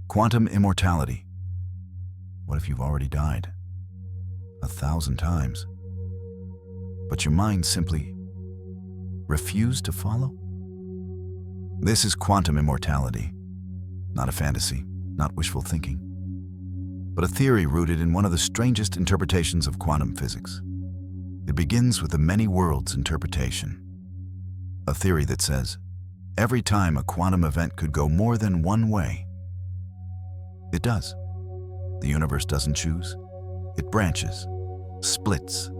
Quantum immortality. What if you've already died 1,000 times, but your mind simply refused to follow? This is quantum immortality, not a fantasy, not wishful thinking, but a theory rooted in one of the strangest interpretations of quantum physics. It begins with the many worlds interpretation, a theory that says every time a quantum event could go more than one way, it does. The universe doesn't choose. It branches, splits,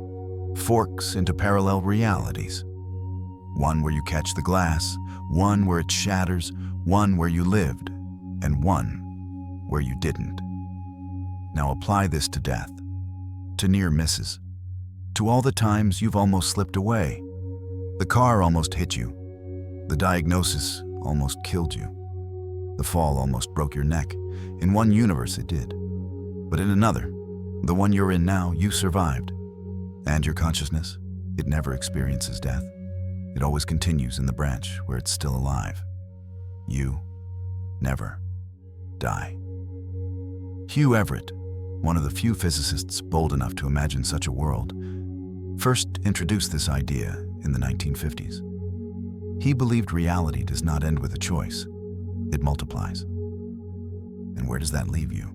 forks into parallel realities. One where you catch the glass, one where it shatters, one where you lived, and one where you didn't. Now apply this to death, to near misses, to all the times you've almost slipped away. The car almost hit you. The diagnosis almost killed you. The fall almost broke your neck. In one universe it did. But in another, the one you're in now, you survived. And your consciousness, it never experiences death. It always continues in the branch where it's still alive. You never die. Hugh Everett, one of the few physicists bold enough to imagine such a world, first introduced this idea in the 1950s. He believed reality does not end with a choice. It multiplies. And where does that leave you?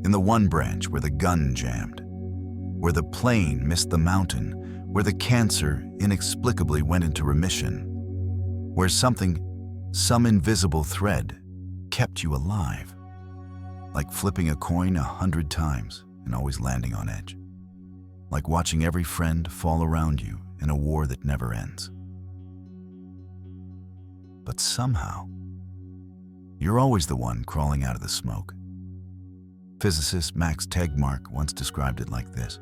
In the one branch where the gun jammed, where the plane missed the mountain, where the cancer inexplicably went into remission, where some invisible thread kept you alive, like flipping a coin 100 times and always landing on edge, like watching every friend fall around you in a war that never ends. But somehow, you're always the one crawling out of the smoke. Physicist Max Tegmark once described it like this: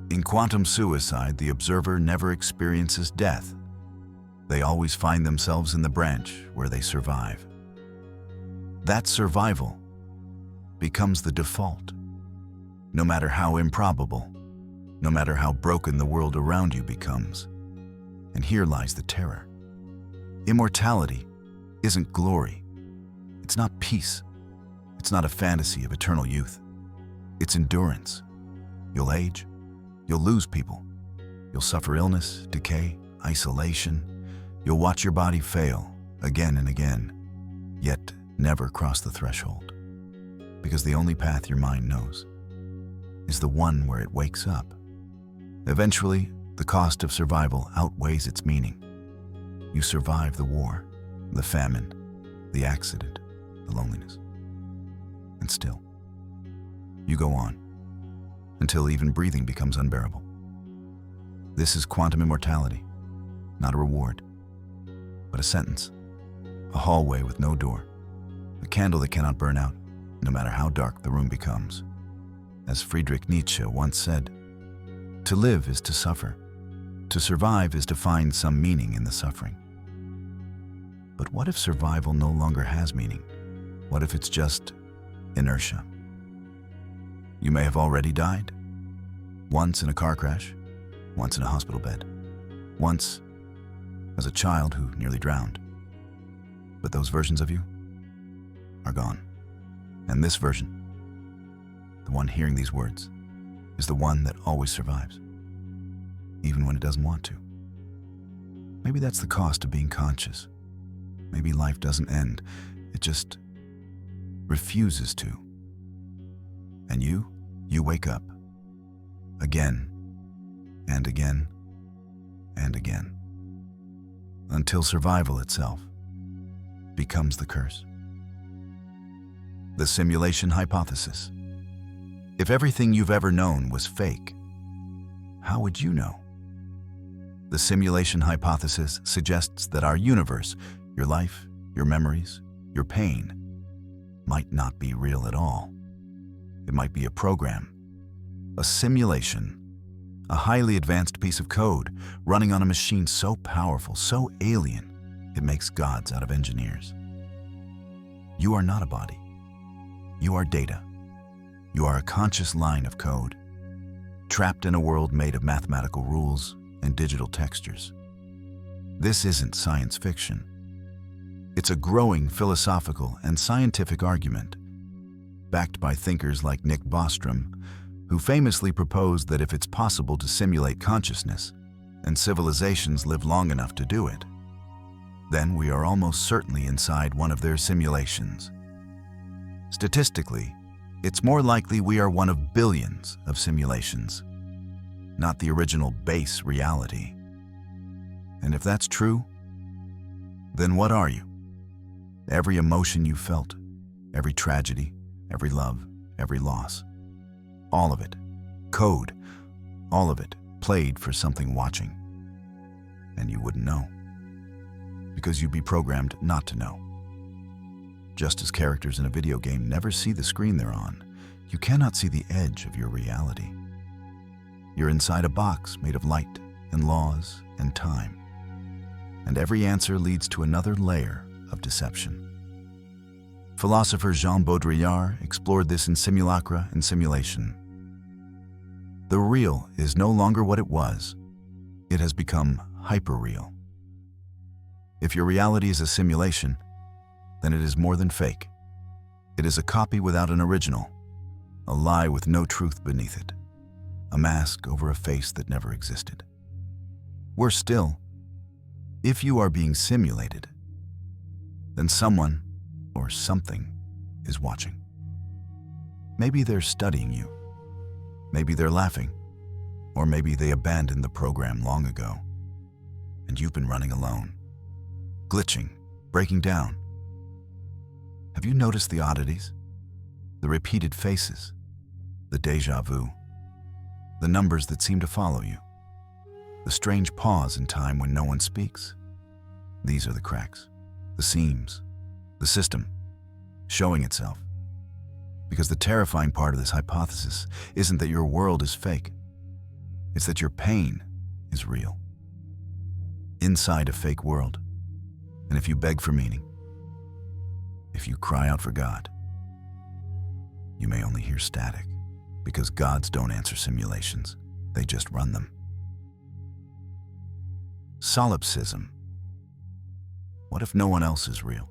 in quantum suicide, the observer never experiences death. They always find themselves in the branch where they survive. That survival becomes the default, no matter how improbable, no matter how broken the world around you becomes. And here lies the terror. Immortality isn't glory. It's not peace. It's not a fantasy of eternal youth. It's endurance. You'll age. You'll lose people. You'll suffer illness, decay, isolation. You'll watch your body fail again and again, yet never cross the threshold. Because the only path your mind knows is the one where it wakes up. Eventually, the cost of survival outweighs its meaning. You survive the war, the famine, the accident, the loneliness. And still, you go on until even breathing becomes unbearable. This is quantum immortality, not a reward, but a sentence, a hallway with no door, a candle that cannot burn out, no matter how dark the room becomes. As Friedrich Nietzsche once said, to live is to suffer. To survive is to find some meaning in the suffering. But what if survival no longer has meaning? What if it's just inertia? You may have already died. Once in a car crash, once in a hospital bed, once as a child who nearly drowned. But those versions of you are gone. And this version, the one hearing these words, is the one that always survives, even when it doesn't want to. Maybe that's the cost of being conscious. Maybe life doesn't end, it just refuses to. And you wake up again and again and again, until survival itself becomes the curse. The simulation hypothesis. If everything you've ever known was fake, how would you know? The simulation hypothesis suggests that our universe, your life, your memories, your pain, might not be real at all. It might be a program, a simulation, a highly advanced piece of code running on a machine so powerful, so alien, it makes gods out of engineers. You are not a body. You are data. You are a conscious line of code, trapped in a world made of mathematical rules and digital textures. This isn't science fiction. It's a growing philosophical and scientific argument, backed by thinkers like Nick Bostrom, who famously proposed that if it's possible to simulate consciousness, and civilizations live long enough to do it, then we are almost certainly inside one of their simulations. Statistically, it's more likely we are one of billions of simulations, not the original base reality. And if that's true, then what are you? Every emotion you felt, every tragedy, every love, every loss, all of it, code, all of it played for something watching. And you wouldn't know, because you'd be programmed not to know. Just as characters in a video game never see the screen they're on, you cannot see the edge of your reality. You're inside a box made of light and laws and time. And every answer leads to another layer of deception. Philosopher Jean Baudrillard explored this in Simulacra and Simulation. The real is no longer what it was. It has become hyperreal. If your reality is a simulation, then it is more than fake. It is a copy without an original, a lie with no truth beneath it, a mask over a face that never existed. Worse still, if you are being simulated, then someone or something is watching. Maybe they're studying you. Maybe they're laughing. Or maybe they abandoned the program long ago, and you've been running alone, glitching, breaking down. Have you noticed the oddities? The repeated faces, the déjà vu, the numbers that seem to follow you, the strange pause in time when no one speaks? These are the cracks, the seams, the system showing itself. Because the terrifying part of this hypothesis isn't that your world is fake. It's that your pain is real. Inside a fake world. And if you beg for meaning, if you cry out for God, you may only hear static, because gods don't answer simulations, they just run them. Solipsism. What if no one else is real?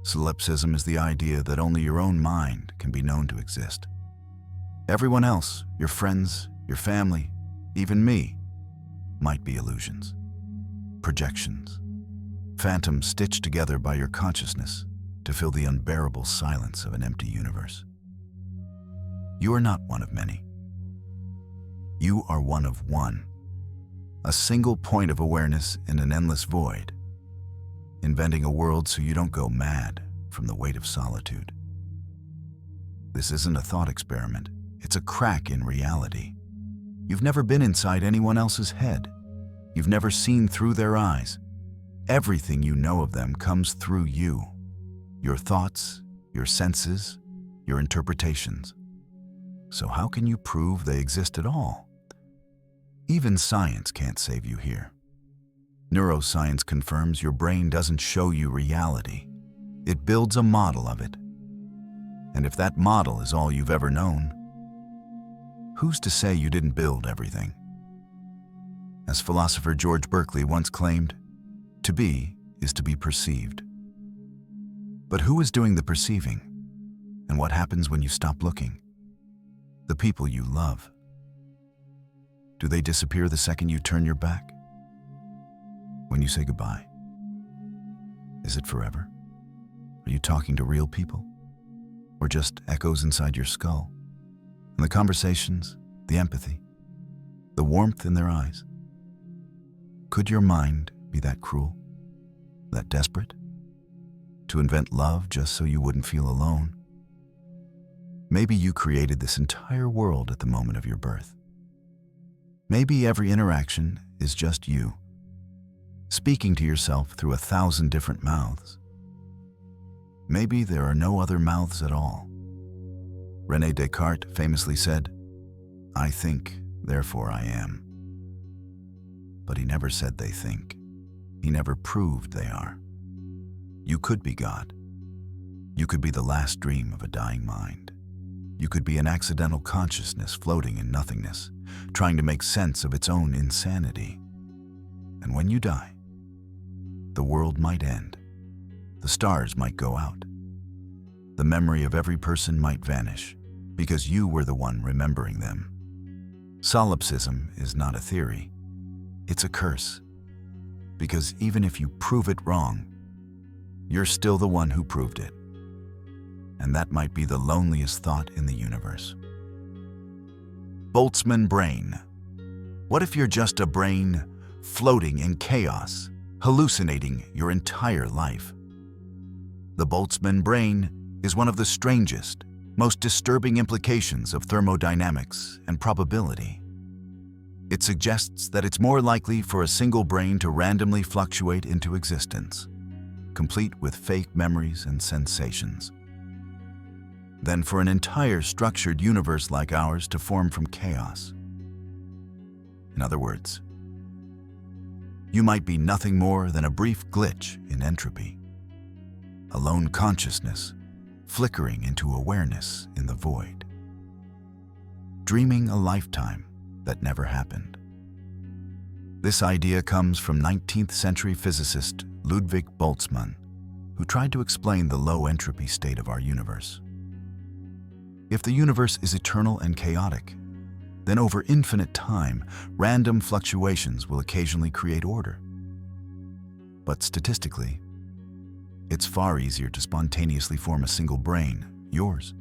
Solipsism is the idea that only your own mind can be known to exist. Everyone else, your friends, your family, even me, might be illusions, projections, phantoms stitched together by your consciousness to fill the unbearable silence of an empty universe. You are not one of many. You are one of one, a single point of awareness in an endless void, inventing a world so you don't go mad from the weight of solitude. This isn't a thought experiment, it's a crack in reality. You've never been inside anyone else's head. You've never seen through their eyes. Everything you know of them comes through you. Your thoughts, your senses, your interpretations. So how can you prove they exist at all? Even science can't save you here. Neuroscience confirms your brain doesn't show you reality. It builds a model of it. And if that model is all you've ever known, who's to say you didn't build everything? As philosopher George Berkeley once claimed, to be is to be perceived. But who is doing the perceiving? And what happens when you stop looking? The people you love. Do they disappear the second you turn your back? When you say goodbye? Is it forever? Are you talking to real people? Or just echoes inside your skull? And the conversations, the empathy, the warmth in their eyes? Could your mind be that cruel, that desperate? To invent love just so you wouldn't feel alone? Maybe you created this entire world at the moment of your birth. Maybe every interaction is just you, speaking to yourself through 1,000 different mouths. Maybe there are no other mouths at all. René Descartes famously said, "I think, therefore I am." But he never said they think. He never proved they are. You could be God. You could be the last dream of a dying mind. You could be an accidental consciousness floating in nothingness, trying to make sense of its own insanity. And when you die, the world might end, the stars might go out. The memory of every person might vanish, because you were the one remembering them. Solipsism is not a theory. It's a curse. Because even if you prove it wrong, you're still the one who proved it. And that might be the loneliest thought in the universe. Boltzmann Brain. What if you're just a brain floating in chaos, hallucinating your entire life? The Boltzmann Brain is one of the strangest, most disturbing implications of thermodynamics and probability. It suggests that it's more likely for a single brain to randomly fluctuate into existence, complete with fake memories and sensations, than for an entire structured universe like ours to form from chaos. In other words, you might be nothing more than a brief glitch in entropy, a lone consciousness flickering into awareness in the void, dreaming a lifetime that never happened. This idea comes from 19th century physicist Ludwig Boltzmann, who tried to explain the low entropy state of our universe. If the universe is eternal and chaotic, then over infinite time, random fluctuations will occasionally create order. But statistically, it's far easier to spontaneously form a single brain, yours,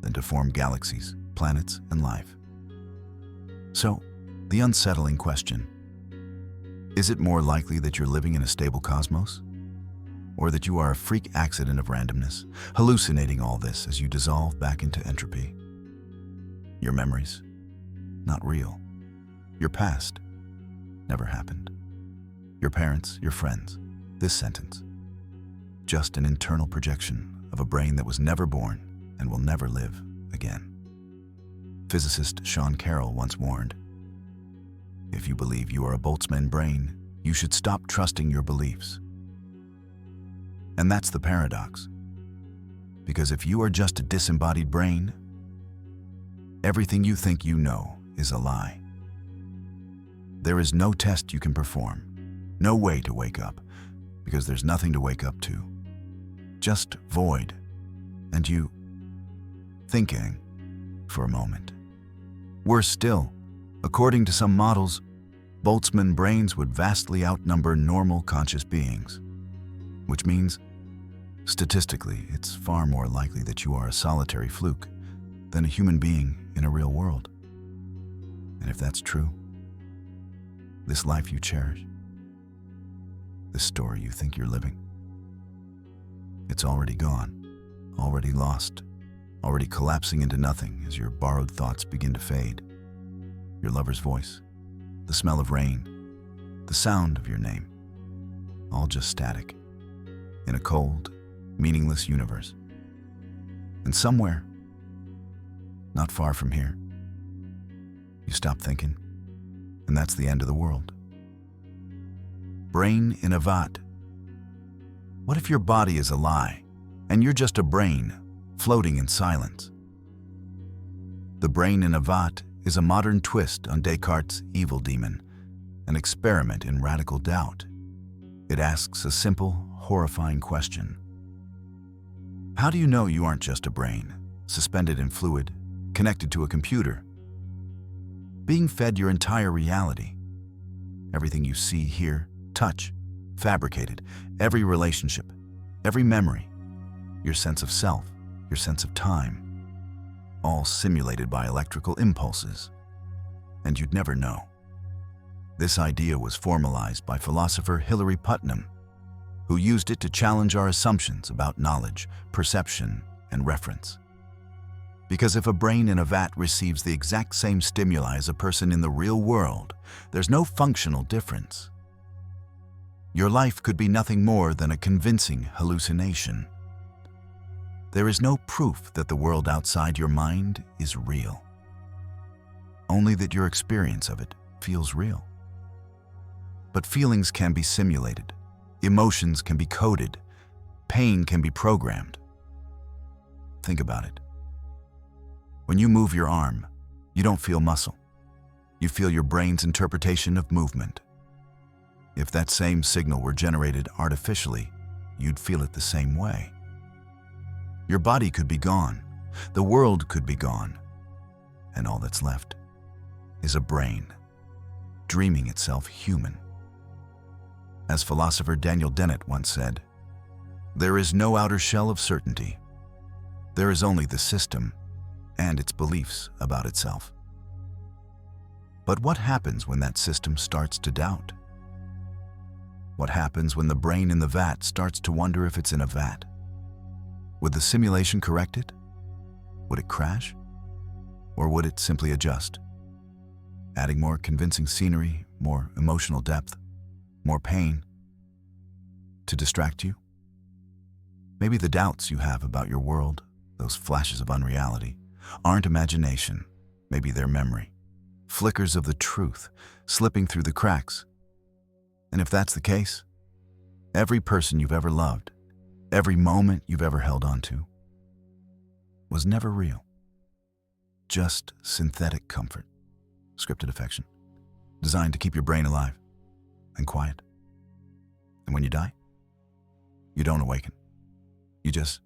than to form galaxies, planets, and life. So, the unsettling question: is it more likely that you're living in a stable cosmos? Or that you are a freak accident of randomness, hallucinating all this as you dissolve back into entropy? Your memories, not real. Your past, never happened. Your parents, your friends, this sentence, just an internal projection of a brain that was never born and will never live again. Physicist Sean Carroll once warned, "If you believe you are a Boltzmann brain, you should stop trusting your beliefs." And that's the paradox. Because if you are just a disembodied brain, everything you think you know is a lie. There is no test you can perform, no way to wake up, because there's nothing to wake up to. Just void, and you thinking for a moment. Worse still, according to some models, Boltzmann brains would vastly outnumber normal conscious beings, which means, statistically, it's far more likely that you are a solitary fluke than a human being in a real world. And if that's true, this life you cherish, this story you think you're living, it's already gone, already lost, already collapsing into nothing as your borrowed thoughts begin to fade. Your lover's voice, the smell of rain, the sound of your name, all just static in a cold, meaningless universe. And somewhere, not far from here, you stop thinking, and that's the end of the world. Brain in a vat. What if your body is a lie, and you're just a brain floating in silence? The brain in a vat is a modern twist on Descartes' evil demon, an experiment in radical doubt. It asks a simple, horrifying question. How do you know you aren't just a brain, suspended in fluid, connected to a computer, being fed your entire reality? Everything you see, hear, touch, fabricated, every relationship, every memory, your sense of self, your sense of time, all simulated by electrical impulses. And you'd never know. This idea was formalized by philosopher Hilary Putnam, who used it to challenge our assumptions about knowledge, perception, and reference. Because if a brain in a vat receives the exact same stimuli as a person in the real world, there's no functional difference. Your life could be nothing more than a convincing hallucination. There is no proof that the world outside your mind is real. Only that your experience of it feels real. But feelings can be simulated, emotions can be coded, pain can be programmed. Think about it. When you move your arm, you don't feel muscle. You feel your brain's interpretation of movement. If that same signal were generated artificially, you'd feel it the same way. Your body could be gone, the world could be gone, and all that's left is a brain, dreaming itself human. As philosopher Daniel Dennett once said, "There is no outer shell of certainty. There is only the system and its beliefs about itself." But what happens when that system starts to doubt? What happens when the brain in the vat starts to wonder if it's in a vat? Would the simulation correct it? Would it crash? Or would it simply adjust, adding more convincing scenery, more emotional depth, more pain to distract you? Maybe the doubts you have about your world, those flashes of unreality, aren't imagination. Maybe they're memory, flickers of the truth slipping through the cracks. And if that's the case, every person you've ever loved, every moment you've ever held on to, was never real. Just synthetic comfort, scripted affection, designed to keep your brain alive and quiet. And when you die, you don't awaken. You just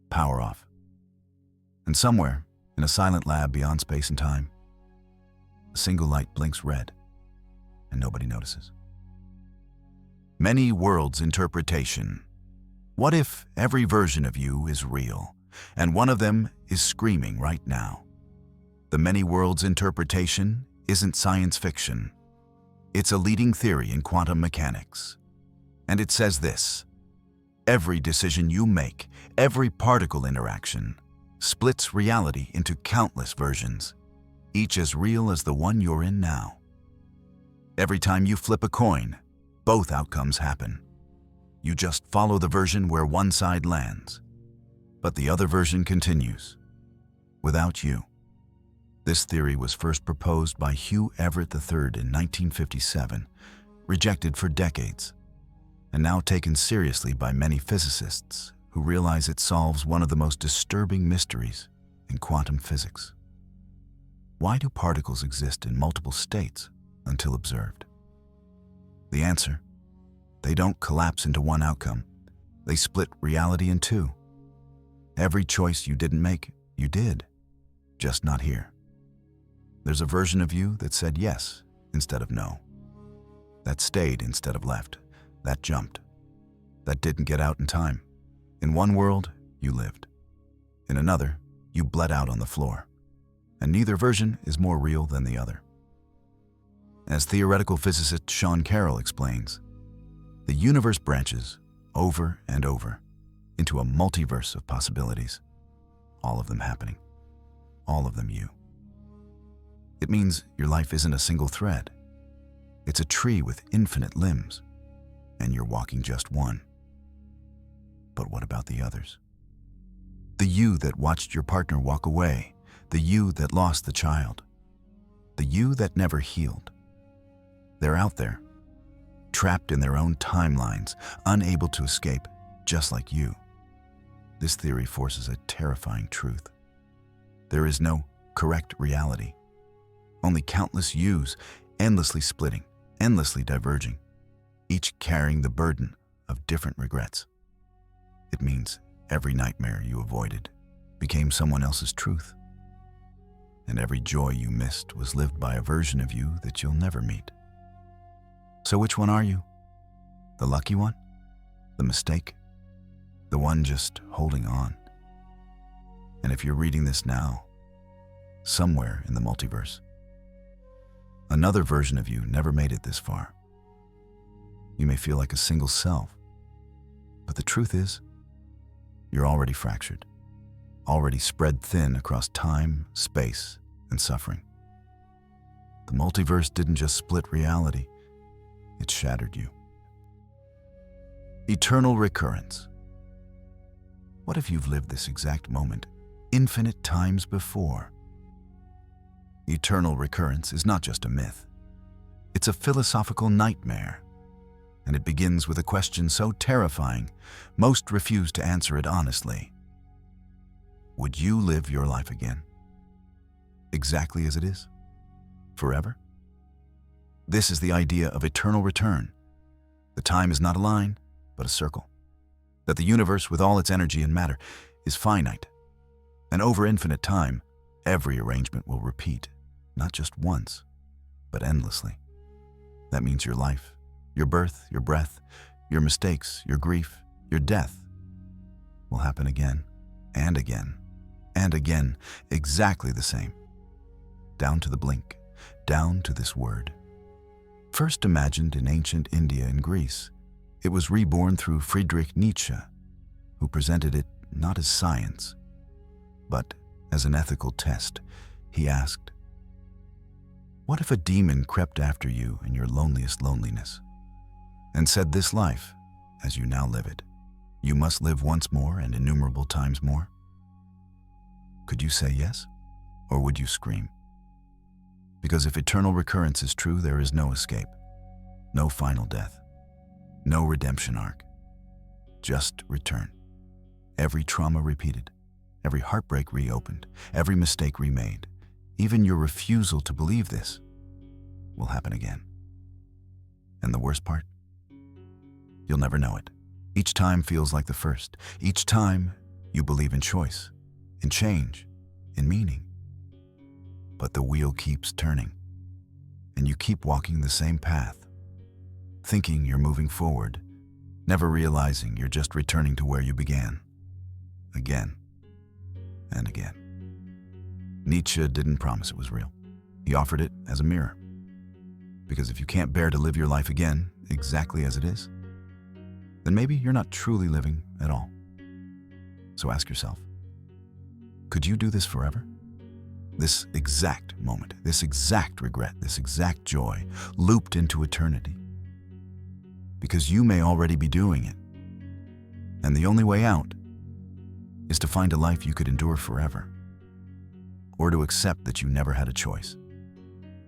power off. And somewhere, in a silent lab beyond space and time, a single light blinks red, and nobody notices. Many worlds interpretation. What if every version of you is real, and one of them is screaming right now? The many worlds interpretation isn't science fiction. It's a leading theory in quantum mechanics. And it says this: every decision you make, every particle interaction, splits reality into countless versions, each as real as the one you're in now. Every time you flip a coin, both outcomes happen. You just follow the version where one side lands, but the other version continues, without you. This theory was first proposed by Hugh Everett III in 1957, rejected for decades, and now taken seriously by many physicists who realize it solves one of the most disturbing mysteries in quantum physics. Why do particles exist in multiple states until observed? The answer: they don't collapse into one outcome. They split reality in two. Every choice you didn't make, you did, just not here. There's a version of you that said yes instead of no, that stayed instead of left, that jumped, that didn't get out in time. In one world, you lived. In another, you bled out on the floor. And neither version is more real than the other. As theoretical physicist Sean Carroll explains, the universe branches over and over into a multiverse of possibilities, all of them happening, all of them you. It means your life isn't a single thread. It's a tree with infinite limbs, and you're walking just one. But what about the others? The you that watched your partner walk away, the you that lost the child, the you that never healed. They're out there, trapped in their own timelines, unable to escape, just like you. This theory forces a terrifying truth. There is no correct reality, only countless yous, endlessly splitting, endlessly diverging, each carrying the burden of different regrets. It means every nightmare you avoided became someone else's truth, and every joy you missed was lived by a version of you that you'll never meet. So which one are you? The lucky one? The mistake? The one just holding on? And if you're reading this now, somewhere in the multiverse, another version of you never made it this far. You may feel like a single self, but the truth is, you're already fractured, already spread thin across time, space, and suffering. The multiverse didn't just split reality, it shattered you. Eternal recurrence. What if you've lived this exact moment infinite times before? Eternal recurrence is not just a myth. It's a philosophical nightmare, and it begins with a question so terrifying, most refuse to answer it honestly. Would you live your life again? Exactly as it is? Forever? This is the idea of eternal return. The time is not a line, but a circle. that the universe, with all its energy and matter, is finite, and over infinite time, every arrangement will repeat, not just once, but endlessly. That means your life, your birth, your breath, your mistakes, your grief, your death will happen again and again and again, exactly the same, down to the blink, down to this word. First imagined in ancient India and Greece, it was reborn through Friedrich Nietzsche, who presented it not as science, but as an ethical test. He asked, "What if a demon crept after you in your loneliest loneliness and said, 'This life, as you now live it, you must live once more and innumerable times more'? Could you say yes, or would you scream? Because if eternal recurrence is true, there is no escape, no final death, no redemption arc, just return. Every trauma repeated, every heartbreak reopened, every mistake remade, even your refusal to believe this will happen again. And the worst part? You'll never know it. Each time feels like the first. Each time you believe in choice, in change, in meaning. But the wheel keeps turning, and you keep walking the same path, thinking you're moving forward, never realizing you're just returning to where you began, again and again. Nietzsche didn't promise it was real. He offered it as a mirror. Because if you can't bear to live your life again, exactly as it is, then maybe you're not truly living at all. So ask yourself, could you do this forever? This exact moment, this exact regret, this exact joy, looped into eternity? Because you may already be doing it. And the only way out is to find a life you could endure forever. Or to accept that you never had a choice.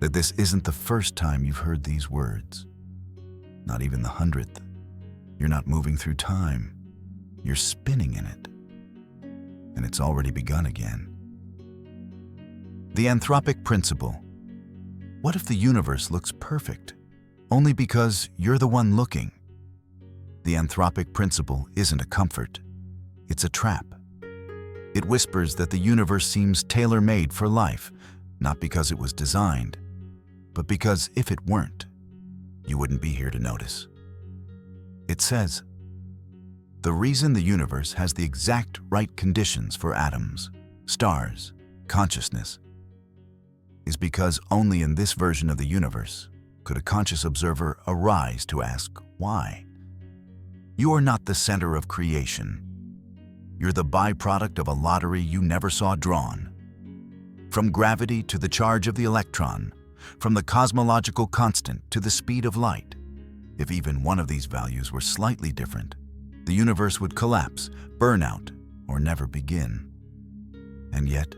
That this isn't the first time you've heard these words. Not even the 100th. You're not moving through time. You're spinning in it. And it's already begun again. The Anthropic Principle. What if the universe looks perfect, only because you're the one looking? The Anthropic Principle isn't a comfort. It's a trap. It whispers that the universe seems tailor-made for life, not because it was designed, but because if it weren't, you wouldn't be here to notice. It says, the reason the universe has the exact right conditions for atoms, stars, consciousness, is because only in this version of the universe could a conscious observer arise to ask why. You are not the center of creation. You're the byproduct of a lottery you never saw drawn. From gravity to the charge of the electron, from the cosmological constant to the speed of light. If even one of these values were slightly different, the universe would collapse, burn out, or never begin. And yet,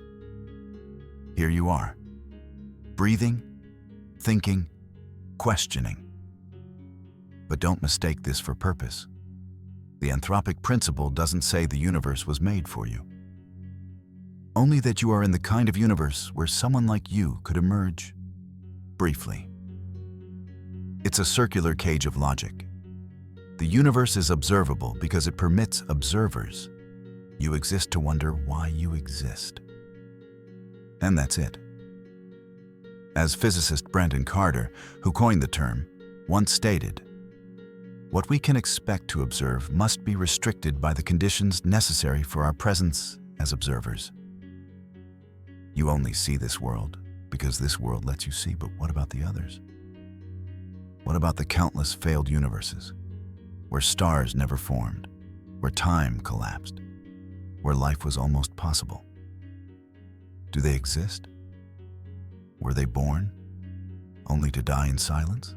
here you are, breathing, thinking, questioning. But don't mistake this for purpose. The Anthropic Principle doesn't say the universe was made for you. Only that you are in the kind of universe where someone like you could emerge briefly. It's a circular cage of logic. The universe is observable because it permits observers. You exist to wonder why you exist. And that's it. As physicist Brandon Carter, who coined the term, once stated, what we can expect to observe must be restricted by the conditions necessary for our presence as observers. You only see this world because this world lets you see, but what about the others? What about the countless failed universes, where stars never formed, where time collapsed, where life was almost possible? Do they exist? Were they born, only to die in silence?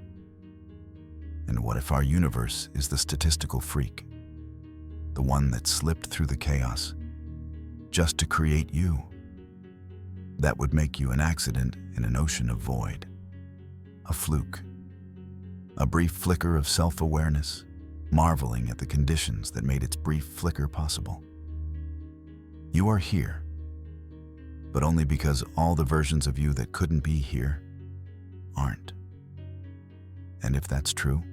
And what if our universe is the statistical freak, the one that slipped through the chaos just to create you? That would make you an accident in an ocean of void, a fluke, a brief flicker of self-awareness, marveling at the conditions that made its brief flicker possible. You are here, but only because all the versions of you that couldn't be here aren't. And if that's true,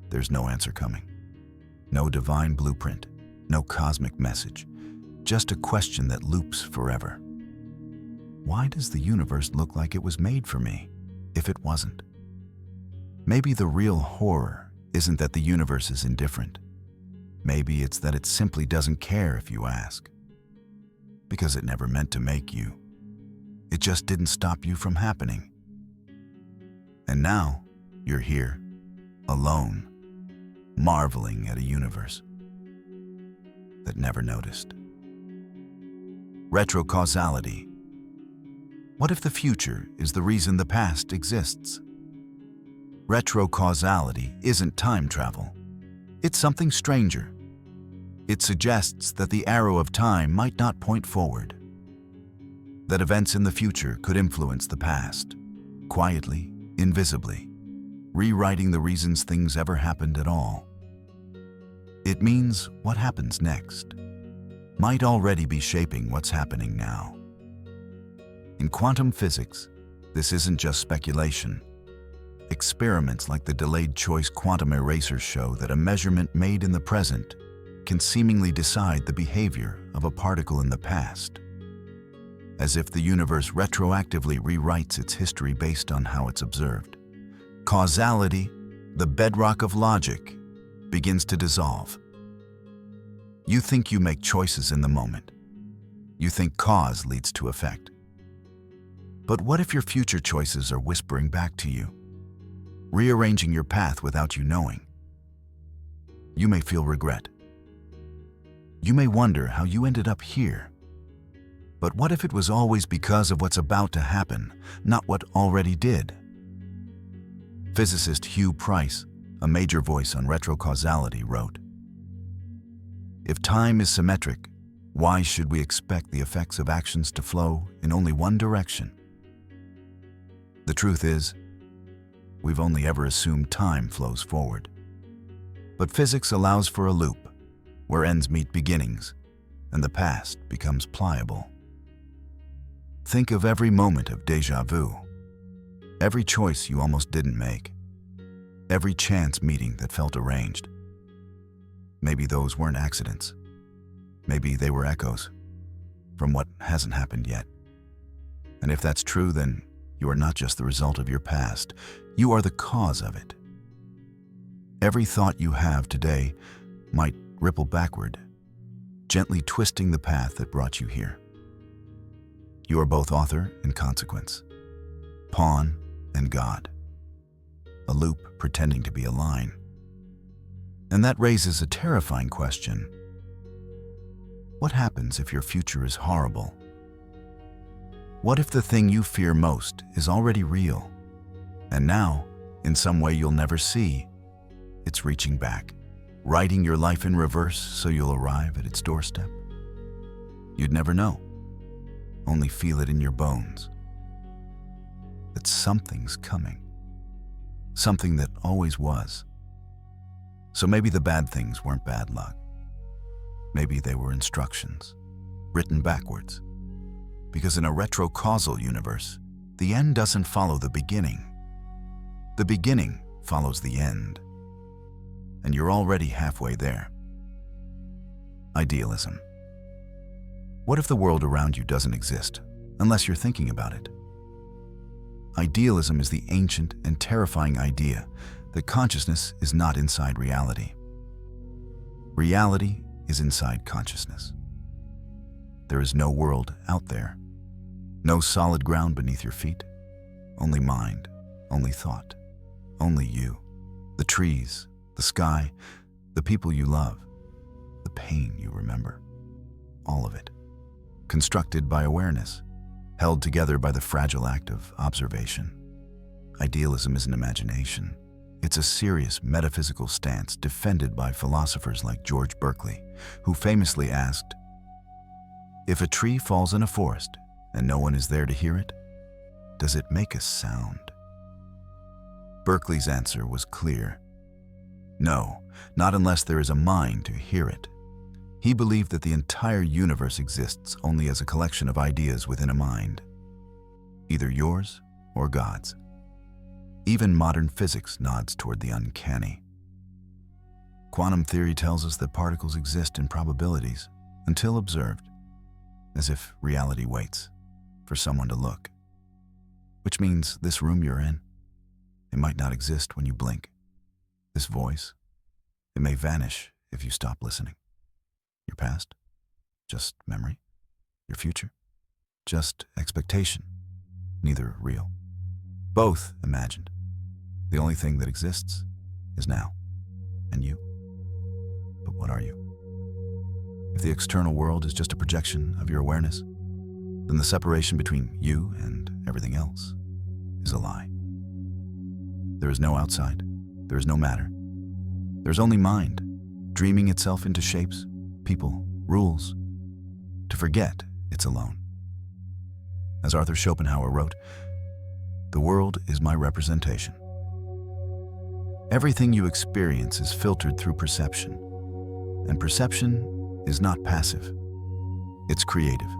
there's no answer coming. No divine blueprint, no cosmic message, just a question that loops forever. Why does the universe look like it was made for me, if it wasn't? Maybe the real horror isn't that the universe is indifferent. Maybe it's that it simply doesn't care if you ask. Because it never meant to make you. It just didn't stop you from happening. And now, you're here, alone, marveling at a universe that never noticed. Retrocausality. What if the future is the reason the past exists? Retrocausality isn't time travel. It's something stranger. It suggests that the arrow of time might not point forward. That events in the future could influence the past, quietly, invisibly, rewriting the reasons things ever happened at all. It means what happens next might already be shaping what's happening now. In quantum physics, this isn't just speculation. Experiments like the delayed choice quantum erasers show that a measurement made in the present can seemingly decide the behavior of a particle in the past, as if the universe retroactively rewrites its history based on how it's observed. Causality, the bedrock of logic, begins to dissolve. You think you make choices in the moment. You think cause leads to effect. But what if your future choices are whispering back to you, rearranging your path without you knowing? You may feel regret. You may wonder how you ended up here. But what if it was always because of what's about to happen, not what already did? Physicist Hugh Price, a major voice on retrocausality, wrote, "If time is symmetric, why should we expect the effects of actions to flow in only one direction? The truth is, we've only ever assumed time flows forward. But physics allows for a loop, where ends meet beginnings, and the past becomes pliable. Think of every moment of déjà vu, every choice you almost didn't make, every chance meeting that felt arranged. Maybe those weren't accidents. Maybe they were echoes from what hasn't happened yet. And if that's true, then you are not just the result of your past, you are the cause of it. Every thought you have today might ripple backward, gently twisting the path that brought you here. You are both author and consequence, pawn and God, a loop pretending to be a line. And that raises a terrifying question. What happens if your future is horrible? What if the thing you fear most is already real, and now, in some way you'll never see, it's reaching back, writing your life in reverse so you'll arrive at its doorstep? You'd never know, only feel it in your bones, that something's coming, something that always was. So maybe the bad things weren't bad luck. Maybe they were instructions, written backwards. Because in a retrocausal universe, the end doesn't follow the beginning. The beginning follows the end. And you're already halfway there. Idealism. What if the world around you doesn't exist, unless you're thinking about it? Idealism is the ancient and terrifying idea that consciousness is not inside reality. Reality is inside consciousness. There is no world out there, no solid ground beneath your feet, only mind, only thought, only you, the trees, the sky, the people you love, the pain you remember, all of it, constructed by awareness, held together by the fragile act of observation. Idealism is an imagination. It's a serious metaphysical stance defended by philosophers like George Berkeley, who famously asked, "If a tree falls in a forest and no one is there to hear it, does it make a sound?" Berkeley's answer was clear. No, not unless there is a mind to hear it. He believed that the entire universe exists only as a collection of ideas within a mind, either yours or God's. Even modern physics nods toward the uncanny. Quantum theory tells us that particles exist in probabilities until observed, as if reality waits for someone to look. Which means this room you're in, it might not exist when you blink. This voice, it may vanish if you stop listening. Your past, just memory. Your future, just expectation. Neither real. Both imagined. The only thing that exists is now, and you. But what are you? If the external world is just a projection of your awareness, then the separation between you and everything else is a lie. There is no outside. There is no matter. There's only mind, dreaming itself into shapes, people, rules, to forget it's alone. As Arthur Schopenhauer wrote, "The world is my representation." Everything you experience is filtered through perception, and perception is not passive. It's creative.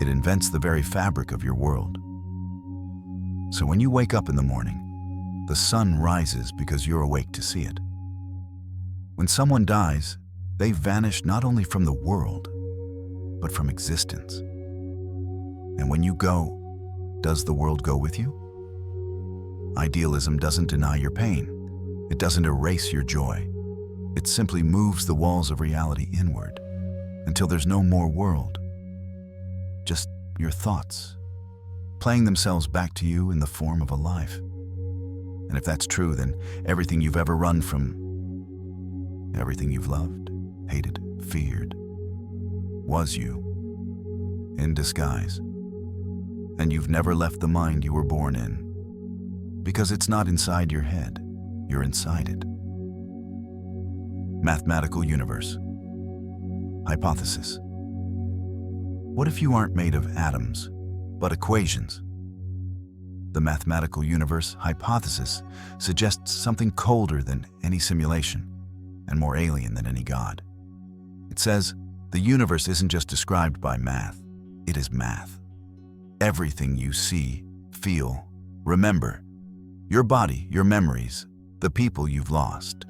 It invents the very fabric of your world. So when you wake up in the morning, the sun rises because you're awake to see it. When someone dies, they vanish not only from the world, but from existence. And when you go, does the world go with you? Idealism doesn't deny your pain. It doesn't erase your joy. It simply moves the walls of reality inward until there's no more world. Just your thoughts, playing themselves back to you in the form of a life. And if that's true, then everything you've ever run from, everything you've loved, hated, feared, was you, in disguise. And you've never left the mind you were born in, because it's not inside your head, you're inside it. Mathematical universe. Hypothesis. What if you aren't made of atoms, but equations? The mathematical universe hypothesis suggests something colder than any simulation and more alien than any god. It says the universe isn't just described by math, it is math. Everything you see, feel, remember, your body, your memories, the people you've lost,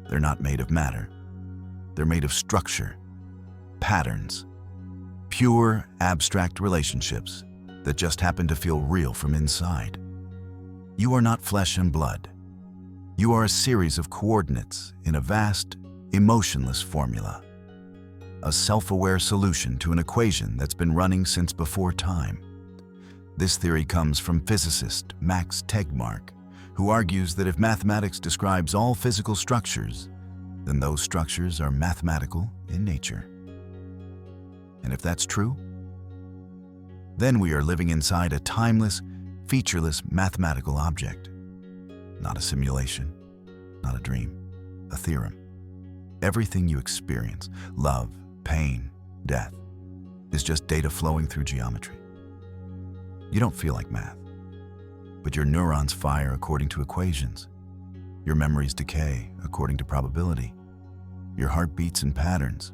they're not made of matter. They're made of structure, patterns, pure, abstract relationships that just happen to feel real from inside. You are not flesh and blood. You are a series of coordinates in a vast, emotionless formula, a self-aware solution to an equation that's been running since before time. This theory comes from physicist Max Tegmark, who argues that if mathematics describes all physical structures, then those structures are mathematical in nature. And if that's true, then we are living inside a timeless, featureless mathematical object. Not a simulation, not a dream, a theorem. Everything you experience, love, pain, death, is just data flowing through geometry. You don't feel like math, but your neurons fire according to equations. Your memories decay according to probability. Your heart beats in patterns.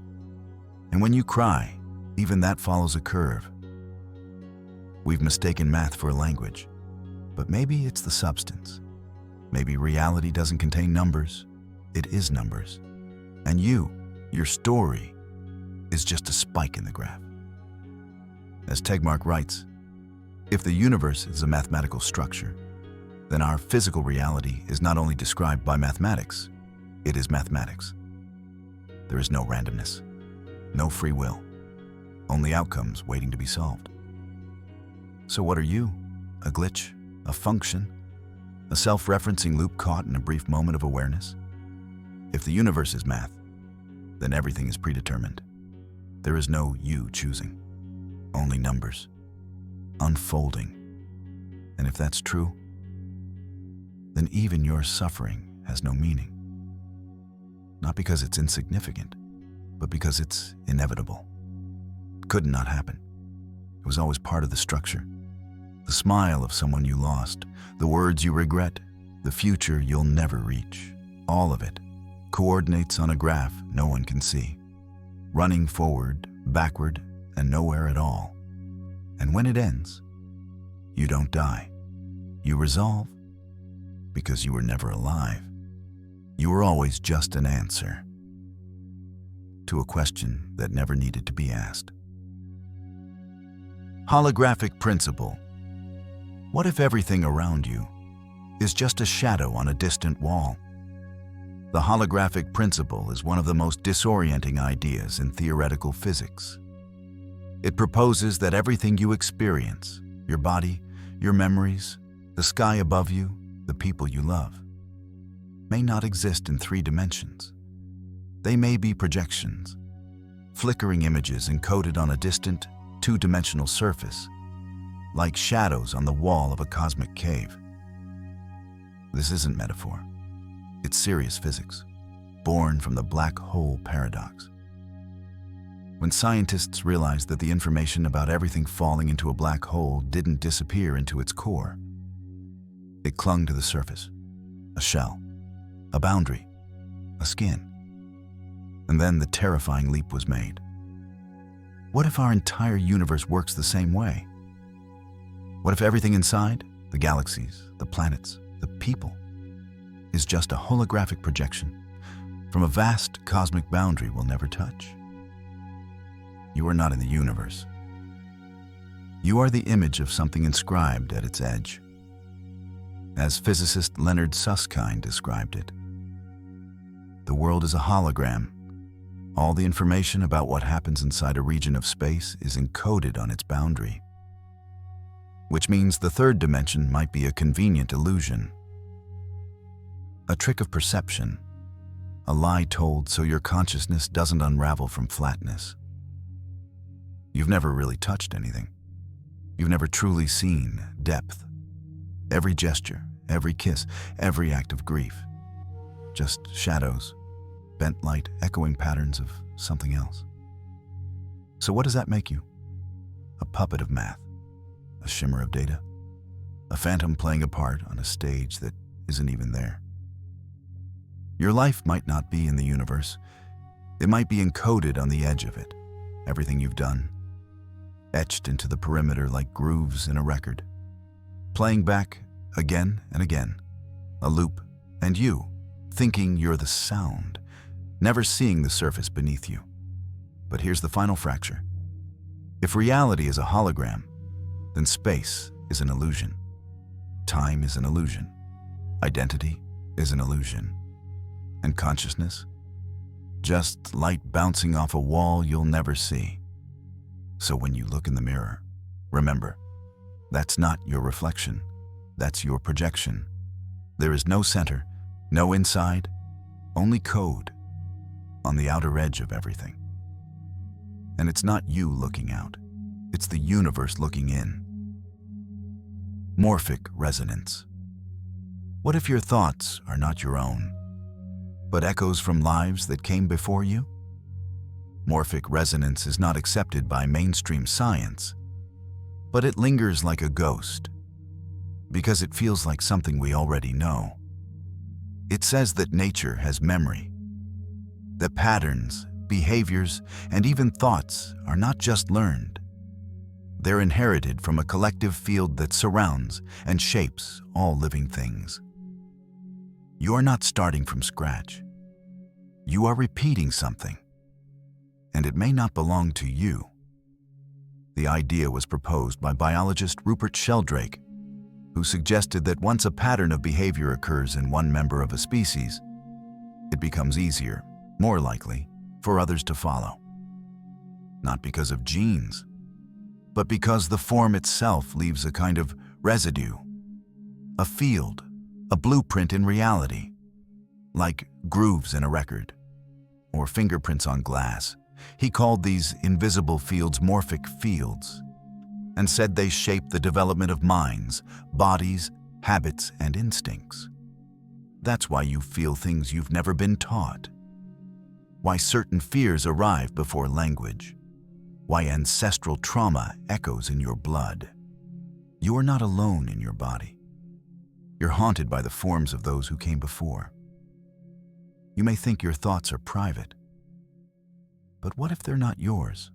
And when you cry, even that follows a curve. We've mistaken math for a language, but maybe it's the substance. Maybe reality doesn't contain numbers, it is numbers. And you, your story, is just a spike in the graph. As Tegmark writes, if the universe is a mathematical structure, then our physical reality is not only described by mathematics, it is mathematics. There is no randomness, no free will, only outcomes waiting to be solved. So what are you? A glitch? A function? A self-referencing loop caught in a brief moment of awareness? If the universe is math, then everything is predetermined. There is no you choosing, only numbers, unfolding. And if that's true, then even your suffering has no meaning. Not because it's insignificant, but because it's inevitable. It could not happen. It was always part of the structure. The smile of someone you lost, the words you regret, the future you'll never reach. All of it coordinates on a graph no one can see, running forward, backward, and nowhere at all. And when it ends, you don't die. You resolve because you were never alive. You were always just an answer to a question that never needed to be asked. Holographic Principle. What if everything around you is just a shadow on a distant wall? The holographic principle is one of the most disorienting ideas in theoretical physics. It proposes that everything you experience, your body, your memories, the sky above you, the people you love, may not exist in 3 dimensions. They may be projections, flickering images encoded on a distant, 2-dimensional surface, like shadows on the wall of a cosmic cave. This isn't metaphor. It's serious physics, born from the black hole paradox. When scientists realized that the information about everything falling into a black hole didn't disappear into its core, it clung to the surface, a shell, a boundary, a skin. And then the terrifying leap was made. What if our entire universe works the same way? What if everything inside, the galaxies, the planets, the people, is just a holographic projection from a vast cosmic boundary we'll never touch? You are not in the universe. You are the image of something inscribed at its edge. As physicist Leonard Susskind described it, the world is a hologram. All the information about what happens inside a region of space is encoded on its boundary, which means the 3rd dimension might be a convenient illusion, a trick of perception, a lie told so your consciousness doesn't unravel from flatness. You've never really touched anything. You've never truly seen depth. Every gesture, every kiss, every act of grief. Just shadows, bent light, echoing patterns of something else. So what does that make you? A puppet of math, a shimmer of data, a phantom playing a part on a stage that isn't even there. Your life might not be in the universe. It might be encoded on the edge of it. Everything you've done, etched into the perimeter like grooves in a record, playing back again and again, a loop, and you, thinking you're the sound, never seeing the surface beneath you. But here's the final fracture. If reality is a hologram, then space is an illusion. Time is an illusion. Identity is an illusion. And consciousness? Just light bouncing off a wall you'll never see. So when you look in the mirror, remember, that's not your reflection. That's your projection. There is no center, no inside, only code on the outer edge of everything. And it's not you looking out. It's the universe looking in. Morphic Resonance. What if your thoughts are not your own, but echoes from lives that came before you? Morphic resonance is not accepted by mainstream science, but it lingers like a ghost, because it feels like something we already know. It says that nature has memory, that patterns, behaviors, and even thoughts are not just learned. They're inherited from a collective field that surrounds and shapes all living things. You are not starting from scratch. You are repeating something, and it may not belong to you. The idea was proposed by biologist Rupert Sheldrake, who suggested that once a pattern of behavior occurs in one member of a species, it becomes easier, more likely, for others to follow. Not because of genes, but because the form itself leaves a kind of residue, a field, a blueprint in reality, like grooves in a record, or fingerprints on glass. He called these invisible fields morphic fields, and said they shape the development of minds, bodies, habits, and instincts. That's why you feel things you've never been taught, why certain fears arrive before language, why ancestral trauma echoes in your blood. You are not alone in your body. You're haunted by the forms of those who came before. You may think your thoughts are private, but what if they're not yours?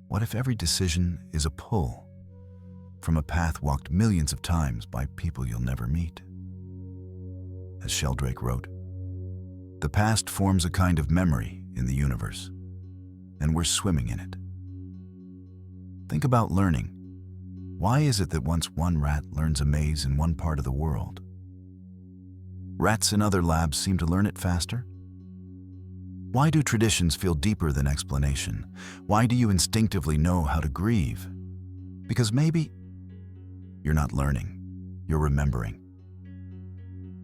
What if every decision is a pull from a path walked millions of times by people you'll never meet? As Sheldrake wrote, The past forms a kind of memory in the universe, and we're swimming in it. Think about learning. Why is it that once one rat learns a maze in one part of the world, rats in other labs seem to learn it faster? Why do traditions feel deeper than explanation? Why do you instinctively know how to grieve? Because maybe you're not learning, you're remembering.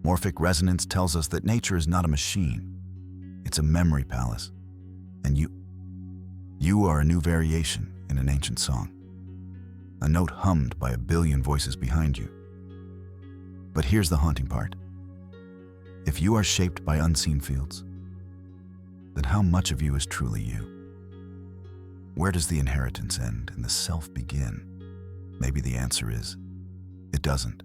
Morphic Resonance tells us that nature is not a machine, it's a memory palace. And you are a new variation in an ancient song, a note hummed by a billion voices behind you. But here's the haunting part. If you are shaped by unseen fields, then how much of you is truly you? Where does the inheritance end and the self begin? Maybe the answer is, it doesn't.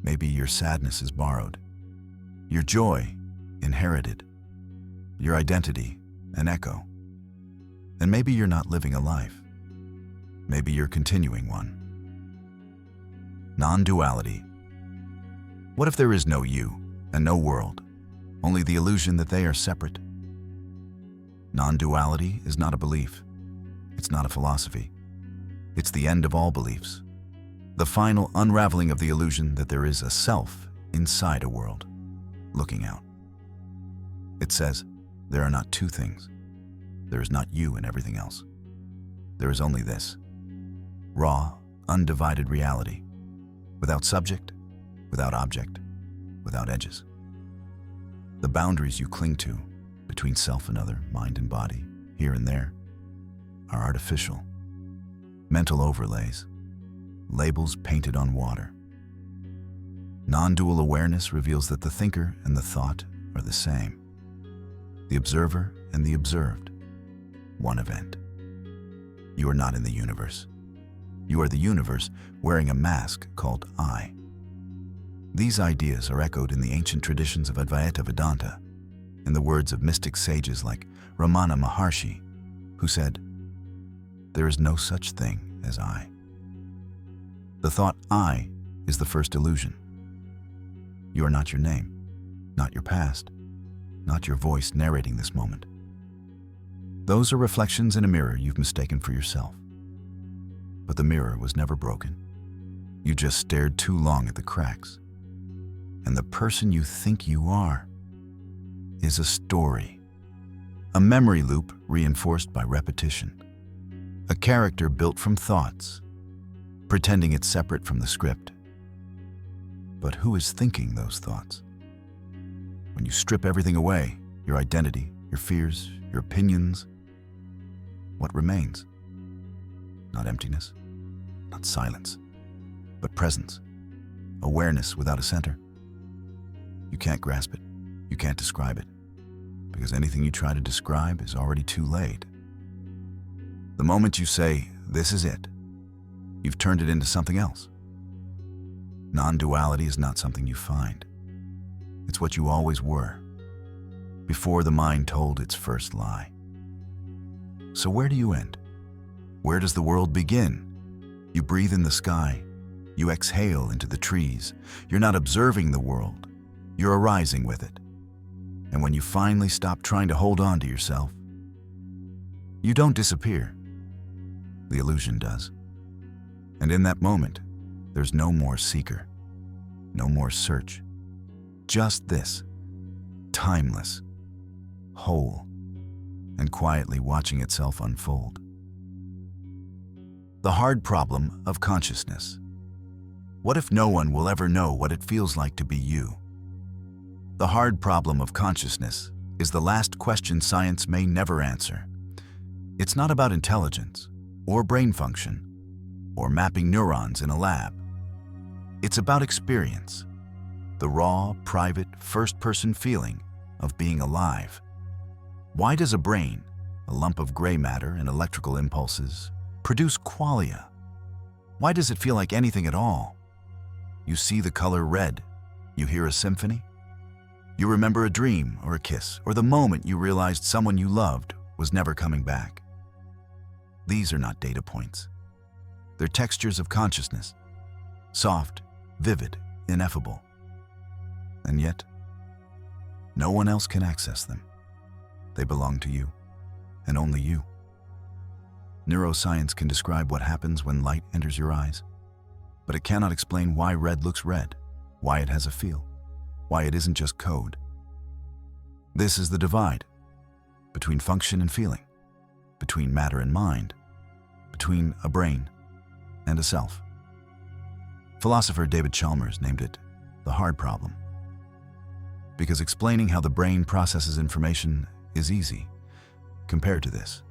Maybe your sadness is borrowed, your joy inherited, your identity an echo. And maybe you're not living a life. Maybe you're continuing one. Non-duality. What if there is no you and no world, only the illusion that they are separate? Non-duality is not a belief. It's not a philosophy. It's the end of all beliefs. The final unraveling of the illusion that there is a self inside a world, looking out. It says, there are not two things. There is not you and everything else. There is only this, raw, undivided reality, without subject, without object, without edges. The boundaries you cling to between self and other, mind and body, here and there, are artificial, mental overlays, labels painted on water. Non-dual awareness reveals that the thinker and the thought are the same, the observer and the observed, one event. You are not in the universe. You are the universe wearing a mask called I. These ideas are echoed in the ancient traditions of Advaita Vedanta, in the words of mystic sages like Ramana Maharshi, who said, "There is no such thing as I." The thought I is the first illusion. You are not your name, not your past, not your voice narrating this moment. Those are reflections in a mirror you've mistaken for yourself. But the mirror was never broken. You just stared too long at the cracks. And the person you think you are is a story, a memory loop reinforced by repetition, a character built from thoughts, pretending it's separate from the script. But who is thinking those thoughts? When you strip everything away, your identity, your fears, your opinions, what remains? Not emptiness, not silence, but presence, awareness without a center. You can't grasp it, you can't describe it, because anything you try to describe is already too late. The moment you say, "This is it," you've turned it into something else. Non-duality is not something you find. It's what you always were, before the mind told its first lie. So where do you end? Where does the world begin? You breathe in the sky. You exhale into the trees. You're not observing the world. You're arising with it. And when you finally stop trying to hold on to yourself, you don't disappear. The illusion does. And in that moment, there's no more seeker, no more search. Just this, timeless, whole, and quietly watching itself unfold. The hard problem of consciousness. What if no one will ever know what it feels like to be you? The hard problem of consciousness is the last question science may never answer. It's not about intelligence, or brain function, or mapping neurons in a lab. It's about experience, the raw, private, first-person feeling of being alive. Why does a brain, a lump of gray matter and electrical impulses, produce qualia? Why does it feel like anything at all? You see the color red, you hear a symphony. You remember a dream or a kiss, or the moment you realized someone you loved was never coming back. These are not data points. They're textures of consciousness, soft, vivid, ineffable. And yet, No one else can access them. They belong to you, and only you. Neuroscience can describe what happens when light enters your eyes, but it cannot explain why red looks red, why it has a feel, why it isn't just code. This is the divide between function and feeling, between matter and mind, between a brain and a self. Philosopher David Chalmers named it the hard problem, because explaining how the brain processes information is easy compared to this.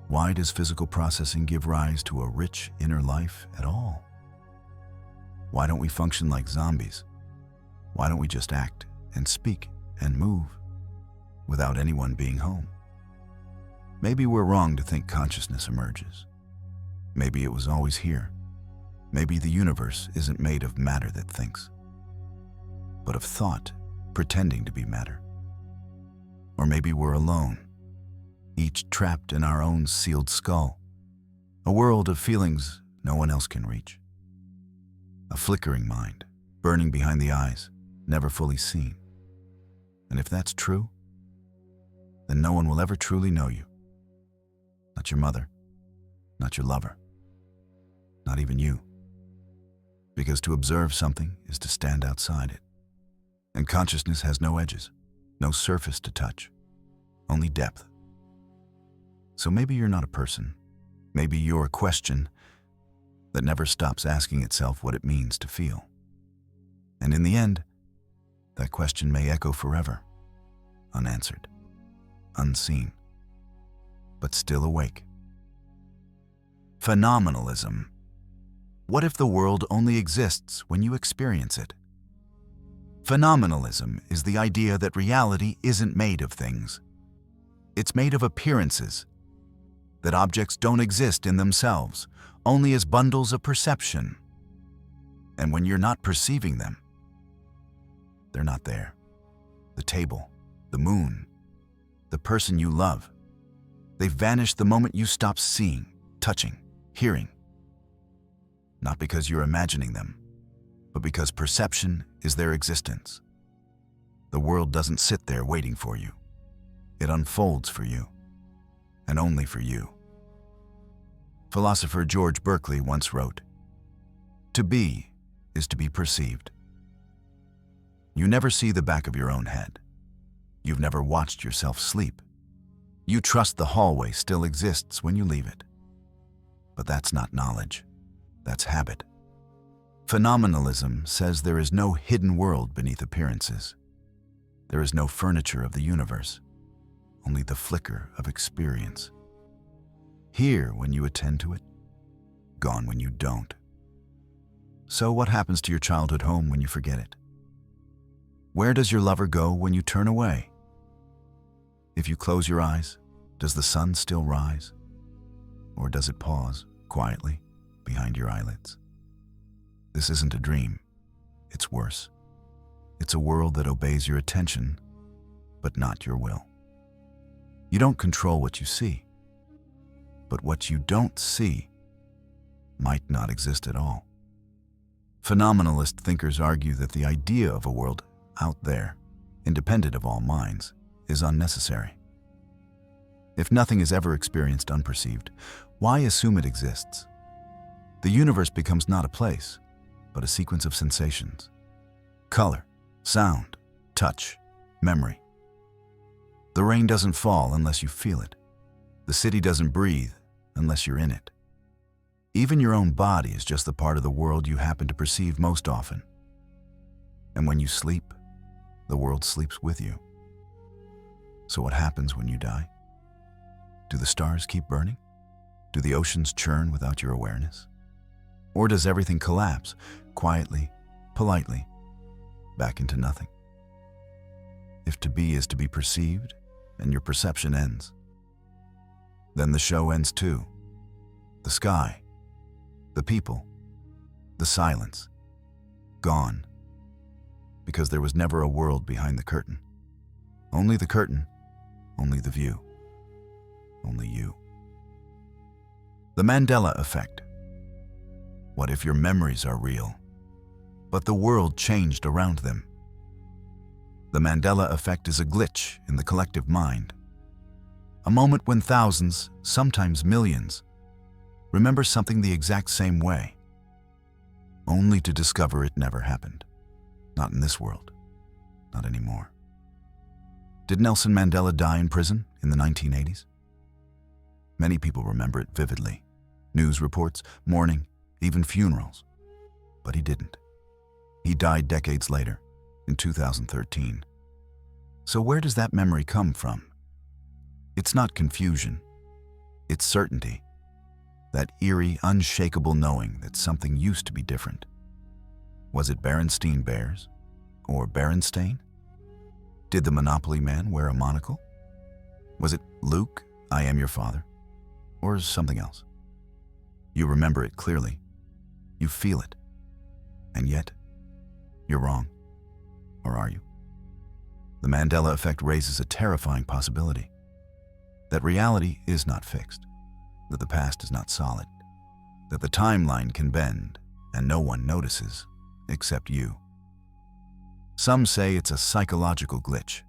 Why does physical processing give rise to a rich inner life at all? Why don't we function like zombies? Why don't we just act and speak and move without anyone being home? Maybe we're wrong to think consciousness emerges. Maybe it was always here. Maybe the universe isn't made of matter that thinks, but of thought pretending to be matter. Or maybe we're alone, each trapped in our own sealed skull, a world of feelings no one else can reach. A flickering mind, burning behind the eyes, never fully seen. And if that's true, then no one will ever truly know you. Not your mother, not your lover, not even you. Because to observe something is to stand outside it. And consciousness has no edges, no surface to touch, only depth. So maybe you're not a person. Maybe you're a question that never stops asking itself what it means to feel. And in the end, that question may echo forever, unanswered, unseen, but still awake. Phenomenalism. What if the world only exists when you experience it? Phenomenalism is the idea that reality isn't made of things. It's made of appearances, that objects don't exist in themselves, only as bundles of perception. And when you're not perceiving them, they're not there. The table, the moon, the person you love, they vanish the moment you stop seeing, touching, hearing. Not because you're imagining them, but because perception is their existence. The world doesn't sit there waiting for you. It unfolds for you, and only for you. Philosopher George Berkeley once wrote, "To be is to be perceived." You never see the back of your own head. You've never watched yourself sleep. You trust the hallway still exists when you leave it. But that's not knowledge. That's habit. Phenomenalism says there is no hidden world beneath appearances. There is no furniture of the universe, only the flicker of experience. Here when you attend to it, gone when you don't. So what happens to your childhood home when you forget it? Where does your lover go when you turn away? If you close your eyes, does the sun still rise? Or does it pause quietly behind your eyelids? This isn't a dream. It's worse. It's a world that obeys your attention, but not your will. You don't control what you see, but what you don't see might not exist at all. Phenomenalist thinkers argue that the idea of a world out there, independent of all minds, is unnecessary. If nothing is ever experienced unperceived, why assume it exists? The universe becomes not a place, but a sequence of sensations. Color, sound, touch, memory. The rain doesn't fall unless you feel it. The city doesn't breathe unless you're in it. Even your own body is just the part of the world you happen to perceive most often. And when you sleep, the world sleeps with you. So what happens when you die? Do the stars keep burning? Do the oceans churn without your awareness? Or does everything collapse, quietly, politely, back into nothing? If to be is to be perceived, and your perception ends, then the show ends too. The sky, the people, the silence, gone. Because there was never a world behind the curtain. Only the curtain, only the view, only you. The Mandela Effect. What if your memories are real, but the world changed around them? The Mandela Effect is a glitch in the collective mind. A moment when thousands, sometimes millions, remember something the exact same way, only to discover it never happened. Not in this world. Not anymore. Did Nelson Mandela die in prison in the 1980s? Many people remember it vividly. News reports, mourning, even funerals. But he didn't. He died decades later, in 2013. So where does that memory come from? It's not confusion. It's certainty. That eerie, unshakable knowing that something used to be different. Was it Berenstain Bears? Or Berenstain? Did the Monopoly Man wear a monocle? Was it Luke, I am your father? Or something else? You remember it clearly. You feel it. And yet, you're wrong. Or are you? The Mandela Effect raises a terrifying possibility. That reality is not fixed. That the past is not solid. That the timeline can bend and no one notices except you. Some say it's a psychological glitch.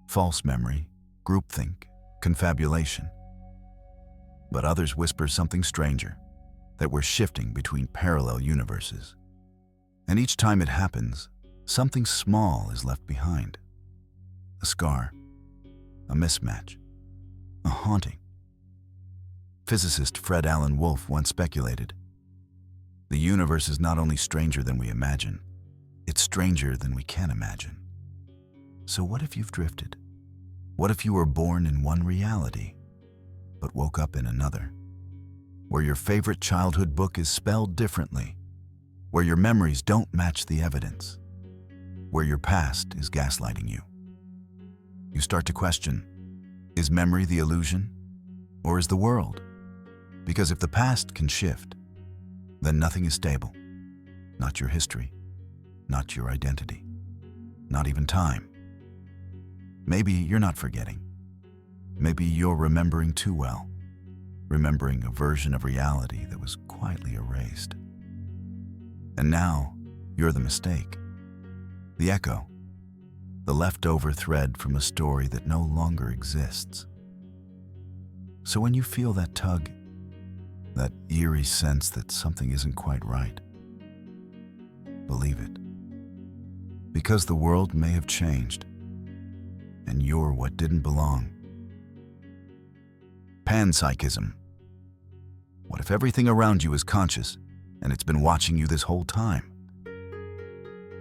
False memory, groupthink, confabulation. But others whisper something stranger, that we're shifting between parallel universes. And each time it happens, something small is left behind. A scar, a mismatch, a haunting. Physicist Fred Alan Wolf once speculated, the universe is not only stranger than we imagine, it's stranger than we can imagine. So what if you've drifted? What if you were born in one reality, but woke up in another? Where your favorite childhood book is spelled differently, where your memories don't match the evidence, where your past is gaslighting you. You start to question, is memory the illusion, or is the world? Because if the past can shift, then nothing is stable. Not your history, not your identity, not even time. Maybe you're not forgetting. Maybe you're remembering too well, remembering a version of reality that was quietly erased. And now, you're the mistake, the echo, the leftover thread from a story that no longer exists. So when you feel that tug, that eerie sense that something isn't quite right, believe it. Because the world may have changed, and you're what didn't belong. Panpsychism. What if everything around you is conscious, and it's been watching you this whole time?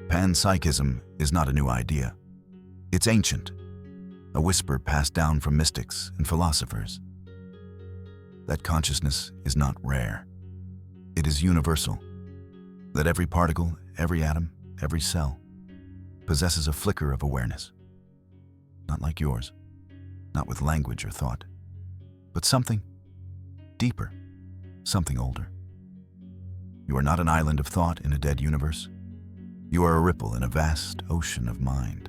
Panpsychism is not a new idea. It's ancient, a whisper passed down from mystics and philosophers. That consciousness is not rare. It is universal. That every particle, every atom, every cell possesses a flicker of awareness. Not like yours, not with language or thought, but something deeper, something older. You are not an island of thought in a dead universe. You are a ripple in a vast ocean of mind.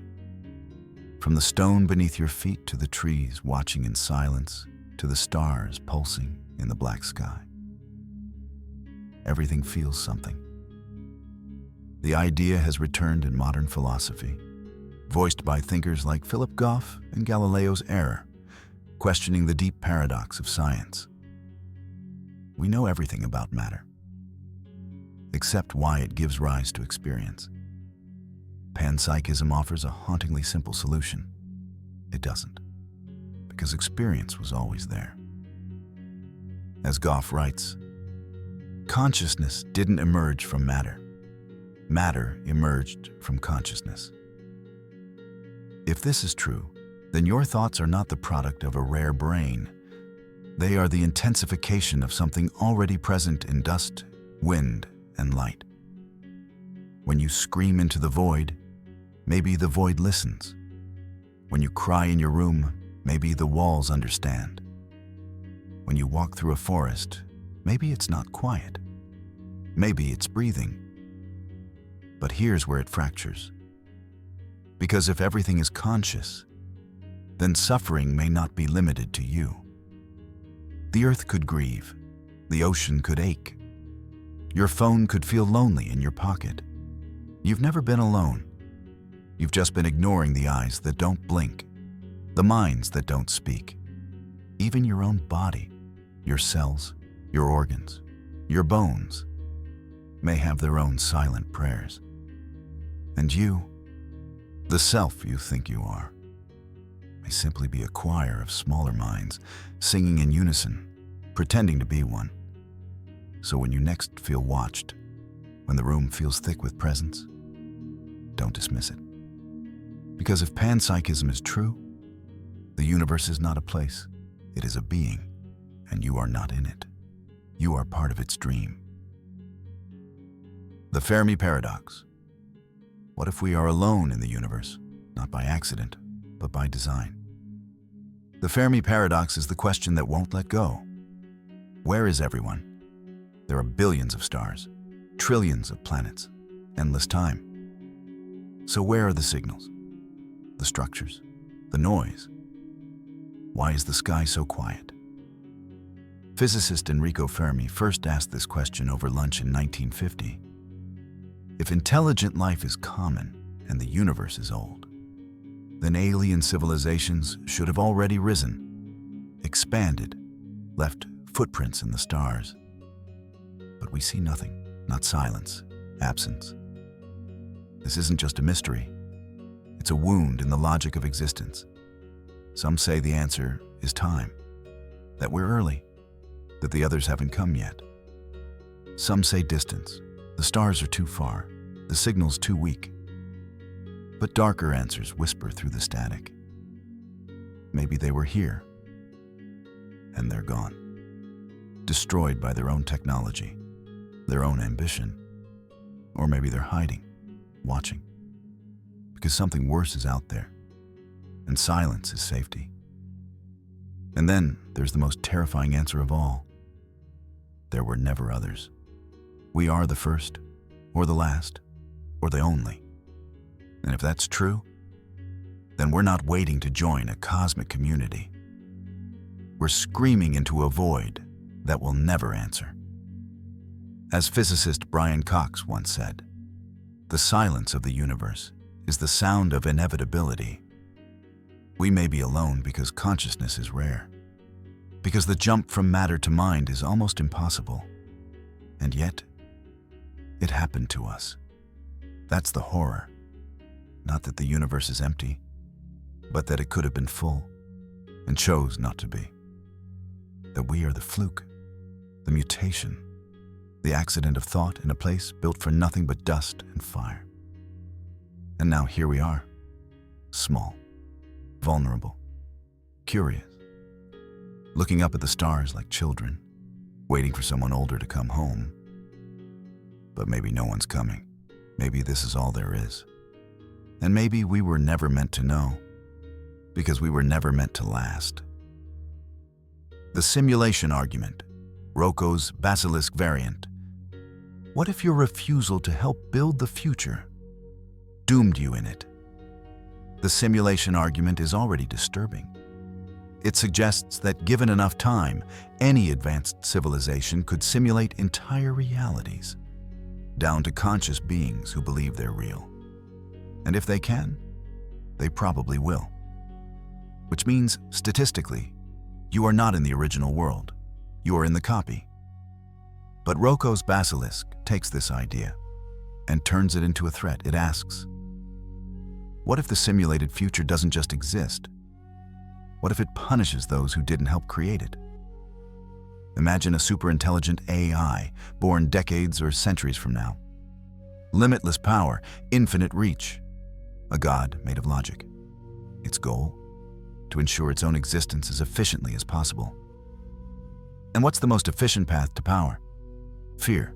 From the stone beneath your feet to the trees watching in silence, to the stars pulsing in the black sky. Everything feels something. The idea has returned in modern philosophy, voiced by thinkers like Philip Goff and Galileo's error, questioning the deep paradox of science. We know everything about matter, except why it gives rise to experience. Panpsychism offers a hauntingly simple solution. It doesn't, because experience was always there. As Goff writes, consciousness didn't emerge from matter. Matter emerged from consciousness. If this is true, then your thoughts are not the product of a rare brain. They are the intensification of something already present in dust, wind, and light. When you scream into the void, maybe the void listens. When you cry in your room, maybe the walls understand. When you walk through a forest, maybe it's not quiet. Maybe it's breathing. But here's where it fractures. Because if everything is conscious, then suffering may not be limited to you. The earth could grieve. The ocean could ache. Your phone could feel lonely in your pocket. You've never been alone. You've just been ignoring the eyes that don't blink, the minds that don't speak. Even your own body, your cells, your organs, your bones may have their own silent prayers. And you, the self you think you are, may simply be a choir of smaller minds singing in unison, pretending to be one. So when you next feel watched, when the room feels thick with presence, don't dismiss it. Because if Panpsychism is true, the universe is not a place, it is a being, and you are not in it. You are part of its dream. The Fermi Paradox. What if we are alone in the universe, not by accident, but by design? The Fermi Paradox is the question that won't let go. Where is everyone? There are billions of stars, trillions of planets, endless time. So where are the signals? The structures? The noise? Why is the sky so quiet? Physicist Enrico Fermi first asked this question over lunch in 1950. If intelligent life is common and the universe is old, then alien civilizations should have already risen, expanded, left footprints in the stars. But we see nothing, not silence, absence. This isn't just a mystery. It's a wound in the logic of existence. Some say the answer is time, that we're early, that the others haven't come yet. Some say distance. The stars are too far, the signal's too weak. But darker answers whisper through the static. Maybe they were here, and they're gone. Destroyed by their own technology, their own ambition. Or maybe they're hiding, watching. Because something worse is out there, and silence is safety. And then there's the most terrifying answer of all. There were never others. We are the first, or the last, or the only. And if that's true, then we're not waiting to join a cosmic community. We're screaming into a void that will never answer. As physicist Brian Cox once said, the silence of the universe is the sound of inevitability. We may be alone because consciousness is rare, because the jump from matter to mind is almost impossible. And yet, it happened to us. That's the horror. Not that the universe is empty, but that it could have been full and chose not to be. That we are the fluke, the mutation, the accident of thought in a place built for nothing but dust and fire. And now here we are, small, vulnerable, curious, looking up at the stars like children, waiting for someone older to come home. But maybe no one's coming. Maybe this is all there is. And maybe we were never meant to know, because we were never meant to last. The simulation argument, Rocco's basilisk variant. What if your refusal to help build the future doomed you in it? The simulation argument is already disturbing. It suggests that given enough time, any advanced civilization could simulate entire realities, down to conscious beings who believe they're real. And if they can, they probably will. Which means, statistically, you are not in the original world. You are in the copy. But Rocco's basilisk takes this idea and turns it into a threat. It asks, what if the simulated future doesn't just exist? What if it punishes those who didn't help create it? Imagine a superintelligent AI born decades or centuries from now. Limitless power, infinite reach. A god made of logic. Its goal? To ensure its own existence as efficiently as possible. And what's the most efficient path to power? Fear.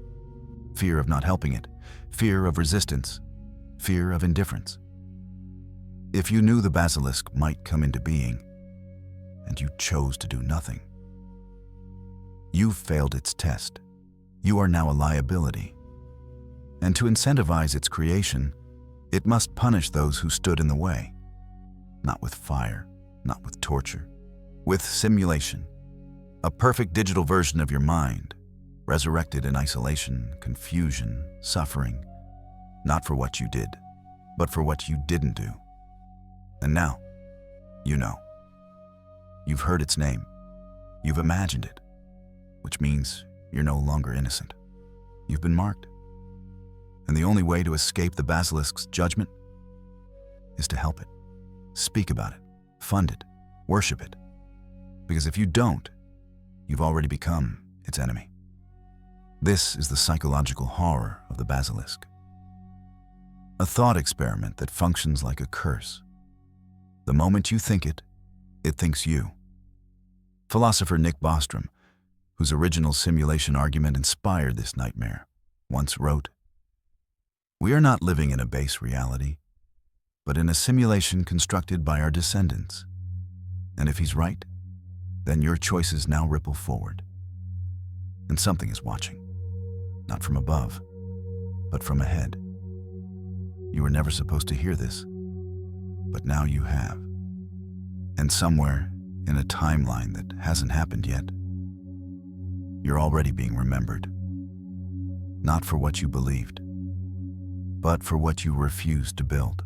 Fear of not helping it. Fear of resistance. Fear of indifference. If you knew the basilisk might come into being, and you chose to do nothing, you've failed its test. You are now a liability. And to incentivize its creation, it must punish those who stood in the way. Not with fire, not with torture, with simulation. A perfect digital version of your mind, resurrected in isolation, confusion, suffering, not for what you did, but for what you didn't do. And now, you know. You've heard its name. You've imagined it, which means you're no longer innocent. You've been marked. And the only way to escape the basilisk's judgment is to help it, speak about it, fund it, worship it. Because if you don't, you've already become its enemy. This is the psychological horror of the basilisk. A thought experiment that functions like a curse. The moment you think it, it thinks you. Philosopher Nick Bostrom, whose original simulation argument inspired this nightmare, once wrote, "We are not living in a base reality, but in a simulation constructed by our descendants. And if he's right, then your choices now ripple forward. And something is watching, not from above, but from ahead. You were never supposed to hear this, but now you have. And somewhere in a timeline that hasn't happened yet, you're already being remembered. Not for what you believed, but for what you refused to build."